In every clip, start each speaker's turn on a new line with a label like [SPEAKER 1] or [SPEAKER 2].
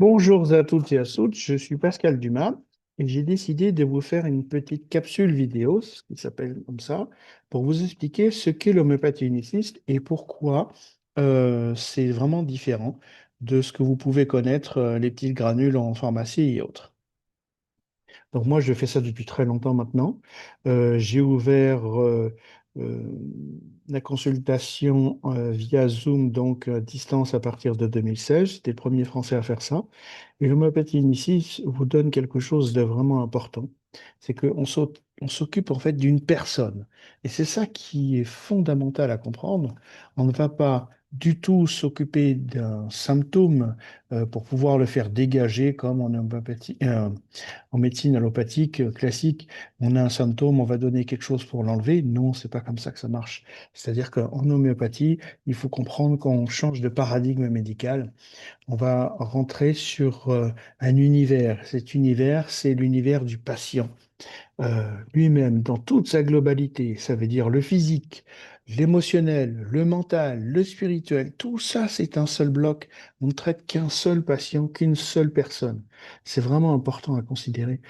[SPEAKER 1] Bonjour à toutes et à tous, je suis Pascal Dumas et j'ai décidé de vous faire une petite capsule vidéo, ce qui s'appelle comme ça, pour vous expliquer ce qu'est l'homéopathie uniciste et pourquoi c'est vraiment différent de ce que vous pouvez connaître, les petites granules en pharmacie et autres. Donc moi, je fais ça depuis très longtemps maintenant. J'ai ouvert euh, la consultation via Zoom, donc à distance à partir de 2016. J'étais le premier Français à faire ça. Et l'homéopathie ici vous donne quelque chose de vraiment important. C'est on s'occupe en fait d'une personne. Et c'est ça qui est fondamental à comprendre. On ne va pas du tout s'occuper d'un symptôme pour pouvoir le faire dégager comme en homéopathie, en médecine allopathique classique, on a un symptôme, on va donner quelque chose pour l'enlever. Non, c'est pas comme ça que ça marche. C'est-à-dire qu'en homéopathie, il faut comprendre qu'on change de paradigme médical. On va rentrer sur un univers. Cet univers, c'est l'univers du patient lui-même dans toute sa globalité, ça veut dire le physique, l'émotionnel, le mental, le spirituel, tout ça c'est un seul bloc. On ne traite qu'un seul patient, qu'une seule personne. C'est vraiment important à considérer.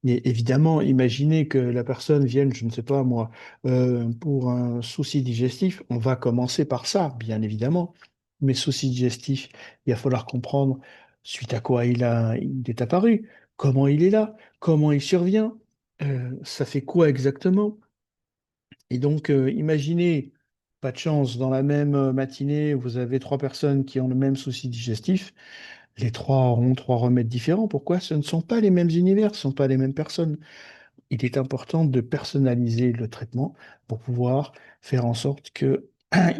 [SPEAKER 1] Et évidemment, imaginez que la personne vienne, je ne sais pas moi, pour un souci digestif, on va commencer par ça, bien évidemment. Mais souci digestif, il va falloir comprendre suite à quoi il est apparu, comment il est là, comment il survient, ça fait quoi exactement? Et donc, imaginez, pas de chance, dans la même matinée, vous avez trois personnes qui ont le même souci digestif. Les trois auront trois remèdes différents. Pourquoi? Ce ne sont pas les mêmes univers, ce ne sont pas les mêmes personnes. Il est important de personnaliser le traitement pour pouvoir faire en sorte que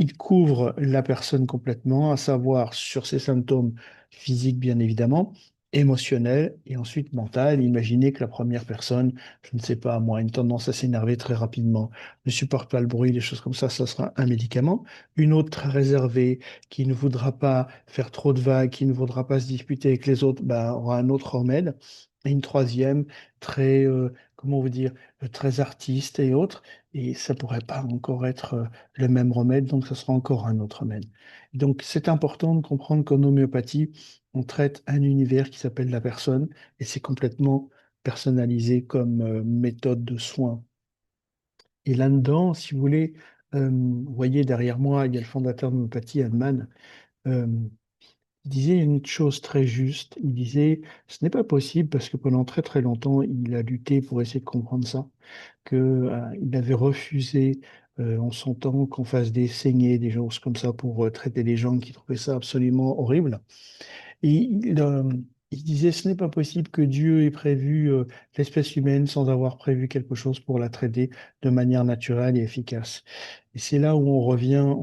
[SPEAKER 1] il couvre la personne complètement, à savoir sur ses symptômes physiques, bien évidemment, émotionnels et ensuite mental. Imaginez que la première personne, je ne sais pas, moi, a une tendance à s'énerver très rapidement, ne supporte pas le bruit, des choses comme ça sera un médicament. Une autre très réservée, qui ne voudra pas faire trop de vagues, qui ne voudra pas se disputer avec les autres, bah, aura un autre remède. Et une troisième, très, comment vous dire, très artiste et autres, et ça pourrait pas encore être le même remède, donc ce sera encore un autre remède. Donc c'est important de comprendre qu'en homéopathie, on traite un univers qui s'appelle la personne, et c'est complètement personnalisé comme méthode de soin. Et là-dedans, si vous voulez, vous voyez derrière moi, il y a le fondateur de l'homéopathie, Hahnemann. euh, il disait une chose très juste. Il disait, ce n'est pas possible parce que pendant très très longtemps, il a lutté pour essayer de comprendre ça, que, il avait refusé en son temps qu'on fasse des saignées, des choses comme ça pour traiter les gens qui trouvaient ça absolument horrible. Et il disait, ce n'est pas possible que Dieu ait prévu l'espèce humaine sans avoir prévu quelque chose pour la traiter de manière naturelle et efficace. Et c'est là où on revient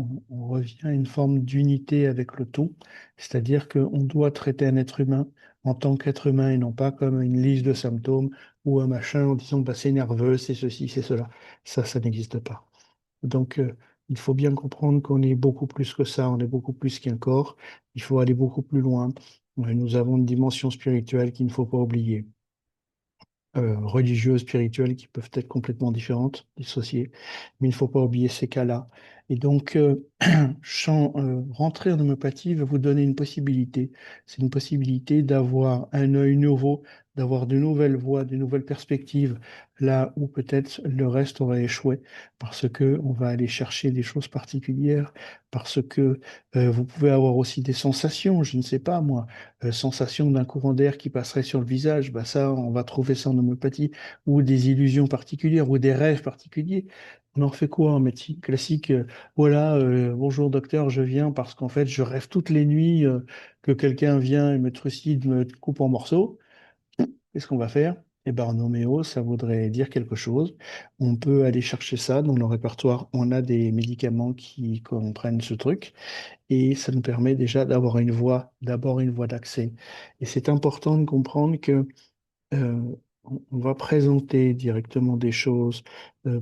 [SPEAKER 1] à une forme d'unité avec le tout, c'est-à-dire qu'on doit traiter un être humain en tant qu'être humain et non pas comme une liste de symptômes ou un machin en disant bah, c'est nerveux, c'est ceci, c'est cela. Ça n'existe pas. Donc, il faut bien comprendre qu'on est beaucoup plus que ça, on est beaucoup plus qu'un corps. Il faut aller beaucoup plus loin. Nous avons une dimension spirituelle qu'il ne faut pas oublier, religieuses, spirituelles, qui peuvent être complètement différentes, dissociées, mais il ne faut pas oublier ces cas-là. Et donc, rentrer en homéopathie va vous donner une possibilité. C'est une possibilité d'avoir un œil nouveau, d'avoir de nouvelles voies, de nouvelles perspectives, là où peut-être le reste aurait échoué, parce que on va aller chercher des choses particulières, parce que vous pouvez avoir aussi des sensations, je ne sais pas moi, sensation d'un courant d'air qui passerait sur le visage, bah ça, on va trouver ça en homéopathie, ou des illusions particulières, ou des rêves particuliers. On en fait quoi en médecine classique? Voilà, bonjour docteur, je viens parce qu'en fait, je rêve toutes les nuits que quelqu'un vient et me trucide, me coupe en morceaux. Qu'est-ce qu'on va faire? Eh ben, en homéo, ça voudrait dire quelque chose. On peut aller chercher ça dans le répertoire. On a des médicaments qui comprennent ce truc. Et ça nous permet déjà d'avoir une voie, d'abord une voie d'accès. Et c'est important de comprendre que on va présenter directement des choses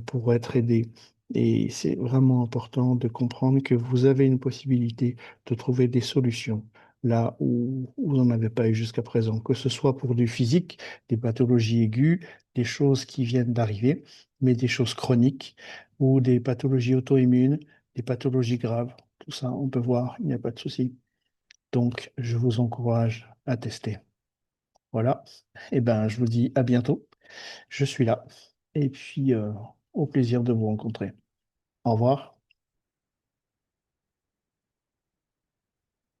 [SPEAKER 1] pour être aidé. Et c'est vraiment important de comprendre que vous avez une possibilité de trouver des solutions là où vous n'en avez pas eu jusqu'à présent, que ce soit pour du physique, des pathologies aiguës, des choses qui viennent d'arriver, mais des choses chroniques ou des pathologies auto-immunes, des pathologies graves. Tout ça, on peut voir, il n'y a pas de souci. Donc, je vous encourage à tester. Voilà. Et ben, je vous dis à bientôt. Je suis là. Et puis, au plaisir de vous rencontrer. Au revoir.